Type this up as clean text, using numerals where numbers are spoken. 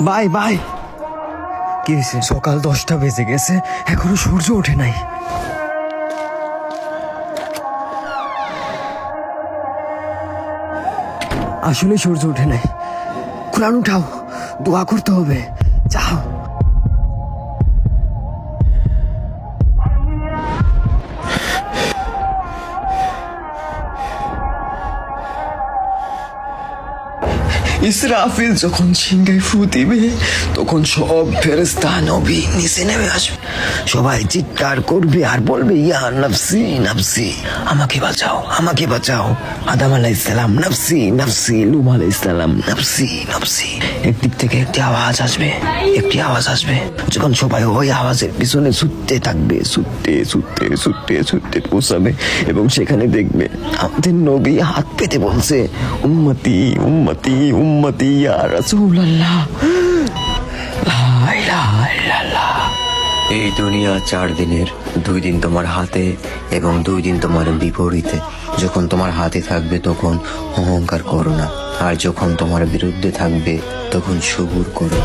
Bye bye. কি হয়েছে? সকাল 10টা বেজে গেছে, এখনো সূর্য ওঠে নাই। আসলে সূর্য ওঠে নাই। কোরআন উঠাও, দোয়া করতে হবে। যাও। ইসরাফিল যখন সিংহায় ফু দিবে তখন সব ফেরেশতা নবী নিচে নেমে আসবে। সবাই চিৎকার করবে আর বলবে, ইয়া নফসি নফসি, আমাকে বাঁচাও, আমাকে বাঁচাও। আদম আলাইহিস সালাম নফসি নফসি, লূত আলাইহিস সালাম নফসি নফসি। একদিক থেকে একটি আওয়াজ আসবে, একটি আওয়াজ আসবে। যখন সবাই ওই আওয়াজের পিছনে ছুটতে থাকবে, ছুটতে ছুটতে ছুটতে ছুটতে পৌঁছাবে এবং সেখানে দেখবে আমাদের নবী হাত পেতে বলছে, উম্মতি উম্মতি উম্মতি ইয়া রাসূলুল্লাহ, লা ইলাহা ইল্লাল্লাহ। এই দুনিয়া 4 দিনের, 2 দিন তোমার হাতে এবং 2 দিন তোমার বিপরীতে। যখন তোমার হাতে থাকবে তখন অহংকার করো না, আর যখন তোমার বিরুদ্ধে থাকবে তখন সবুর করো।